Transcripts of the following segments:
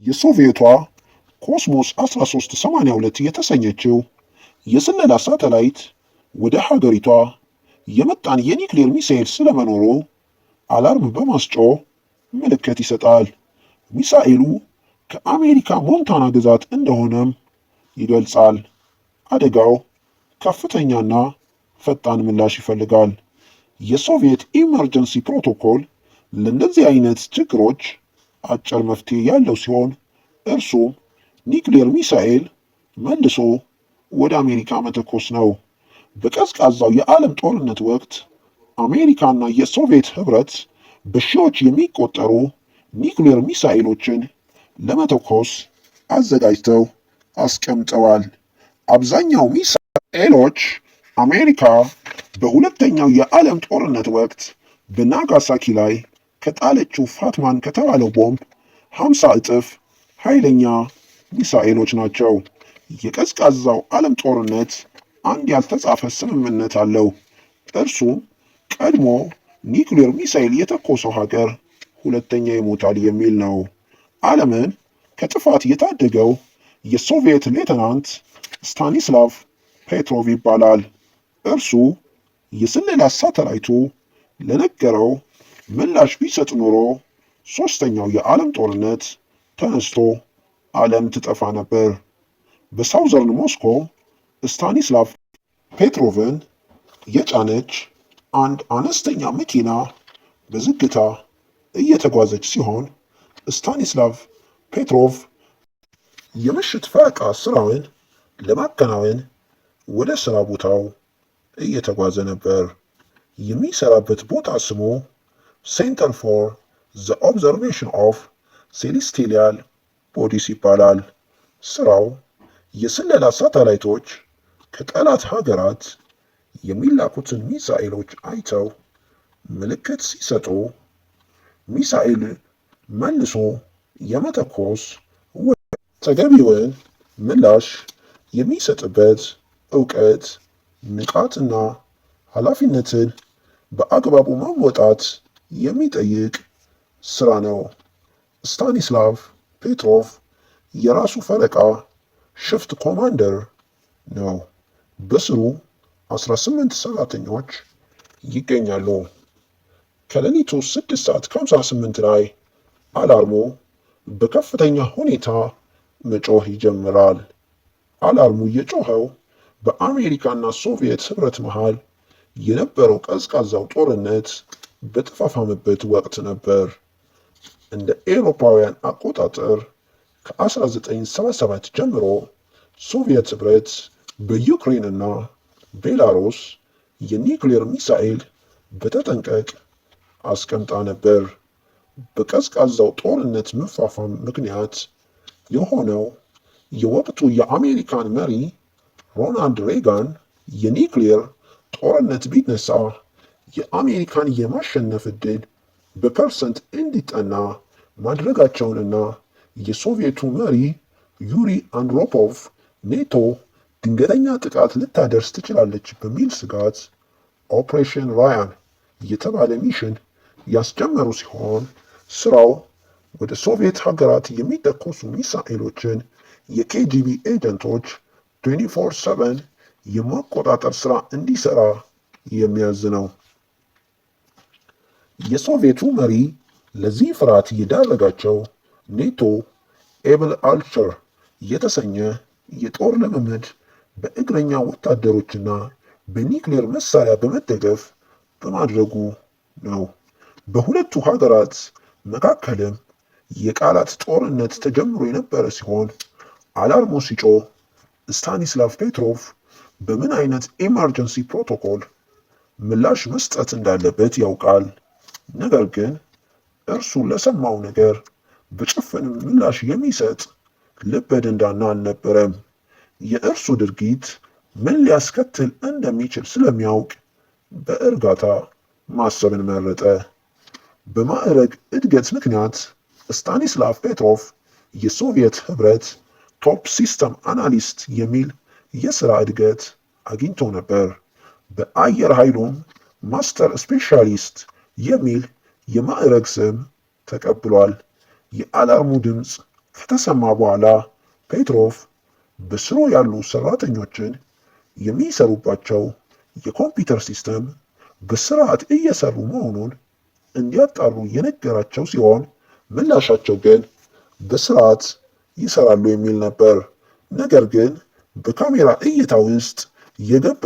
የሶቪየቷ ኮስሞስ 1382 የተሰኘችው የስለላ ሳተላይት ወደ ሀገሪቷ የመጣን የኒውክሌር ሚሳኤል ስለመኖሩ አላርም በማስጮህ ምልክት ይሰጣል። ሚሳኤሉ ከአሜሪካ ሞንታና ግዛት እንደሆነም ይገልጻል። አደጋው ከፍተኛና ፈጣን ምላሽ ይፈልጋል። የሶቪየት ኢመርጀንሲ ፕሮቶኮል ለእንደዚህ አይነት ችግሮች አጭር መፍትሄ ያለው ሲሆን እርሱም ኒውክሌር ሚሳኤል መልሶ ወደ አሜሪካ መተኮስ ነው። በቀዝቃዛው የዓለም ጦርነት ወቅት አሜሪካና የሶቪየት ህብረት በሺዎች የሚቆጠሩ ኒውክሌር ሚሳኤሎችን ለመተኮስ አዘጋጅተው አስቀምጠዋል። አብዛኛው ሚሳኤሎች አሜሪካ በሁለተኛው የዓለም ጦርነት ወቅት በናጋሳኪ ላይ ከጣለችው ፋትማን ከተባለው ቦምብ 50 እጥፍ ኃይለኛ ሚሳኤሎች ናቸው። የቀዝቃዛው ዓለም ጦርነት አንድ ያልተጻፈ ስምምነት አለው። እርሱም ቀድሞ ኒውክሌር ሚሳኤል የተኮሰው ሀገር ሁለተኛ ይሞታል የሚል ነው። ዓለምን ከጥፋት የታደገው የሶቪየት ሌተናንት ስታኒስላቭ ፔትሮቭ ይባላል። እርሱ የስለላ ሳተላይቱ ለነገረው ምላሽ ቢሰጥ ኖሮ ሶስተኛው የዓለም ጦርነት ተነስቶ ዓለም ትጠፋ ነበር። በሳውዘርን ሞስኮ ስታኒስላቭ ፔትሮቭን የጫነች አንድ አነስተኛ መኪና በዝግታ እየተጓዘች ሲሆን ስታኒስላቭ ፔትሮቭ የምሽት ፈረቃ ስራውን ለማከናወን ወደ ስራ ቦታው እየተጓዘ ነበር። የሚሰራበት ቦታ ስሙ ሴንተር ፎር ዘ ኦብዘርቬሽን ኦፍ ሴሌስቲያል ቦዲስ ይባላል። ስራው የስለላ ሳተላይቶች ከጠላት ሀገራት የሚላኩትን ሚሳኤሎች አይተው ምልክት ሲሰጡ ሚሳኤል መልሶ የመተኮስ ተገቢውን ምላሽ የሚሰጥበት እውቀት፣ ንቃትና ኃላፊነትን በአግባቡ መወጣት የሚጠይቅ ስራ ነው። ስታኒስላቭ ፔትሮቭ የራሱ ፈረቃ ሽፍት ኮማንደር ነው። በስሩ 18 ሰራተኞች ይገኛሉ። ከሌሊቱ 6:58 ላይ አላርሙ በከፍተኛ ሁኔታ መጮህ ይጀምራል። አላርሙ የጮኸው በአሜሪካና ሶቪየት ህብረት መሃል የነበረው ቀዝቃዛው ጦርነት በተፋፋመበት ወቅት ነበር። እንደ ኤሮፓውያን አቆጣጠር ከ1977 ጀምሮ ሶቪየት ህብረት በዩክሬንና ቤላሩስ የኒውክሌር ሚሳኤል በተጠንቀቅ አስቀምጣ ነበር። በቀዝቃዛው ጦርነት መፋፋም ምክንያት የሆነው የወቅቱ የአሜሪካን መሪ ሮናልድ ሬጋን የኒውክሌር ጦርነት ቢነሳ የአሜሪካን የማሸነፍ ዕድል በፐርሰንት እንዲጠና ማድረጋቸውንና የሶቪየቱ መሪ ዩሪ አንድሮፖቭ ኔቶ ድንገተኛ ጥቃት ልታደርስ ትችላለች በሚል ስጋት ኦፕሬሽን ራያን የተባለ ሚሽን ያስጀመሩ ሲሆን ስራው ወደ ሶቪየት ሀገራት የሚተኮሱ ሚሳኤሎችን የኬጂቢ ኤጀንቶች 24/7 የማቆጣጠር ስራ እንዲሰራ የሚያዝ ነው። የሶቪየቱ መሪ ለዚህ ፍርሃት የዳረጋቸው ኔቶ ኤብል አርቸር የተሰኘ የጦር ልምምድ በእግረኛ ወታደሮችና በኒውክሌር መሳሪያ በመደገፍ በማድረጉ ነው። በሁለቱ ሀገራት መካከልም የቃላት ጦርነት ተጀምሮ የነበረ ሲሆን አላርሙ ሲጮህ ስታኒስላቭ ፔትሮቭ በምን አይነት ኤመርጀንሲ ፕሮቶኮል ምላሽ መስጠት እንዳለበት ያውቃል። ነገር ግን እርሱ ለሰማው ነገር በጭፍን ምላሽ የሚሰጥ ልበ ደንዳና አልነበረም። የእርሱ ድርጊት ምን ሊያስከትል እንደሚችል ስለሚያውቅ በእርጋታ ማሰብን መረጠ። በማዕረግ እድገት ምክንያት ስታኒስላቭ ፔትሮቭ የሶቪየት ህብረት ቶፕ ሲስተም አናሊስት የሚል የሥራ እድገት አግኝቶ ነበር። በአየር ኃይሉም ማስተር ስፔሻሊስት የሚል የማዕረግ ስም ተቀብሏል። የአላርሙ ድምፅ ከተሰማ በኋላ ፔትሮቭ በስሩ ያሉ ሰራተኞችን የሚሰሩባቸው የኮምፒውተር ሲስተም በስርዓት እየሰሩ መሆኑን እንዲያጣሩ የነገራቸው ሲሆን ምላሻቸው ግን በስርዓት ይሰራሉ የሚል ነበር። ነገር ግን በካሜራ እይታ ውስጥ የገባ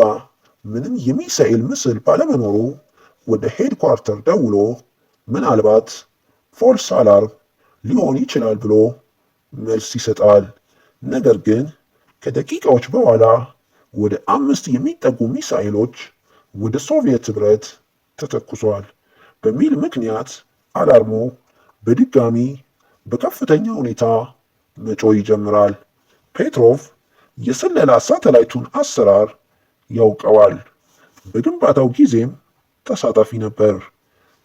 ምንም የሚሳኤል ምስል ባለመኖሩ ወደ ሄድኳርተር ደውሎ ምናልባት ፎልስ አላርም ሊሆን ይችላል ብሎ መልስ ይሰጣል። ነገር ግን ከደቂቃዎች በኋላ ወደ 5 የሚጠጉ ሚሳኤሎች ወደ ሶቪየት ህብረት ተተኩሷል በሚል ምክንያት አላርሙ በድጋሚ በከፍተኛ ሁኔታ መጮህ ይጀምራል። ፔትሮቭ የስለላ ሳተላይቱን አሰራር ያውቀዋል። በግንባታው ጊዜም ተሳታፊ ነበር።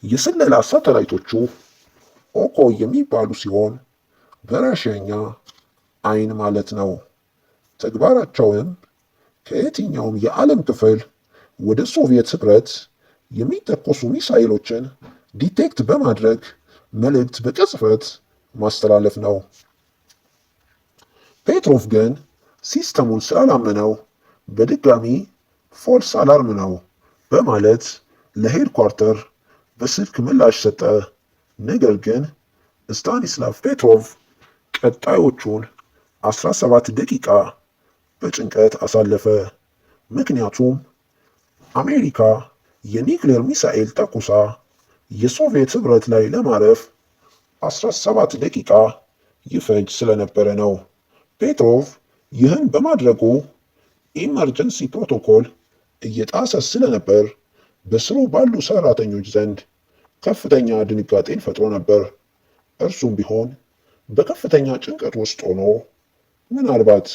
የስለላ ሳተላይቶቹ ኦኮ የሚባሉ ሲሆን በራሽያኛ አይን ማለት ነው። ተግባራቸውም ከየትኛውም የዓለም ክፍል ወደ ሶቪየት ህብረት የሚተኮሱ ሚሳኤሎችን ዲቴክት በማድረግ መልእክት በቅጽበት ማስተላለፍ ነው። ፔትሮቭ ግን ሲስተሙን ስላላመነው በድጋሚ ፎልስ አላርም ነው በማለት ለሄድኳርተር በስልክ ምላሽ ሰጠ። ነገር ግን ስታኒስላቭ ፔትሮቭ ቀጣዮቹን 17 ደቂቃ በጭንቀት አሳለፈ። ምክንያቱም አሜሪካ የኒውክሌር ሚሳኤል ተኩሳ የሶቪየት ህብረት ላይ ለማረፍ 17 ደቂቃ ይፈጅ ስለነበረ ነው። ፔትሮቭ ይህን በማድረጉ ኢመርጀንሲ ፕሮቶኮል እየጣሰ ስለነበር በስሩ ባሉ ሰራተኞች ዘንድ ከፍተኛ ድንጋጤን ፈጥሮ ነበር። እርሱም ቢሆን በከፍተኛ ጭንቀት ውስጥ ሆኖ ምናልባት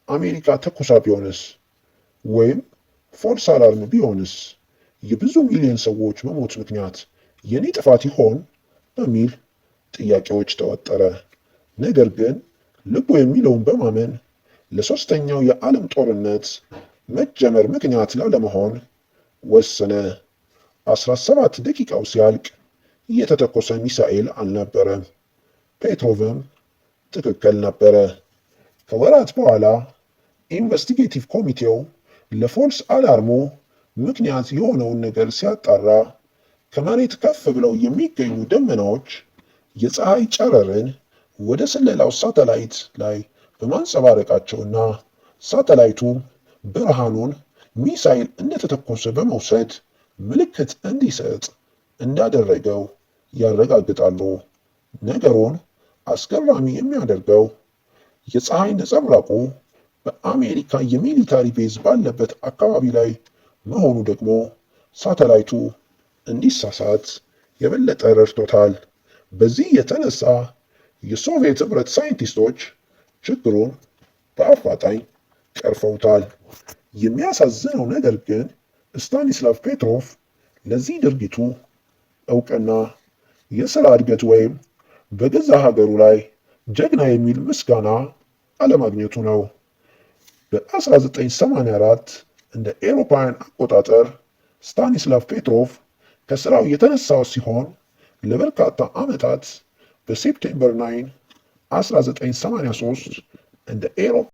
አሜሪካ ተኩሳ ቢሆንስ ወይም ፎልስ አላርም ቢሆንስ የብዙ ሚሊዮን ሰዎች መሞት ምክንያት የኔ ጥፋት ይሆን በሚል ጥያቄዎች ተወጠረ። ነገር ግን ልቡ የሚለውን በማመን ለሶስተኛው የዓለም ጦርነት መጀመር ምክንያት ላለመሆን ወሰነ። 17 ደቂቃው ሲያልቅ እየተተኮሰ ሚሳኤል አልነበረም። ፔትሮቭም ትክክል ነበረ። ከወራት በኋላ ኢንቨስቲጌቲቭ ኮሚቴው ለፎልስ አላርሙ ምክንያት የሆነውን ነገር ሲያጣራ ከመሬት ከፍ ብለው የሚገኙ ደመናዎች የፀሐይ ጨረርን ወደ ስለላው ሳተላይት ላይ በማንጸባረቃቸውና ሳተላይቱ ብርሃኑን ሚሳኤል እንደተተኮሰ በመውሰድ ምልክት እንዲሰጥ እንዳደረገው ያረጋግጣሉ። ነገሩን አስገራሚ የሚያደርገው የፀሐይ ነጸብራቁ በአሜሪካ የሚሊታሪ ቤዝ ባለበት አካባቢ ላይ መሆኑ ደግሞ ሳተላይቱ እንዲሳሳት የበለጠ ረድቶታል። በዚህ የተነሳ የሶቪየት ህብረት ሳይንቲስቶች ችግሩን በአፋጣኝ ቀርፈውታል። የሚያሳዝነው ነገር ግን ስታኒስላቭ ፔትሮቭ ለዚህ ድርጊቱ እውቅና፣ የሥራ እድገት ወይም በገዛ ሀገሩ ላይ ጀግና የሚል ምስጋና አለማግኘቱ ነው። በ1984 እንደ ኤሮፓውያን አቆጣጠር ስታኒስላቭ ፔትሮቭ ከስራው የተነሳው ሲሆን ለበርካታ ዓመታት በሴፕቴምበር 9 1983 እንደ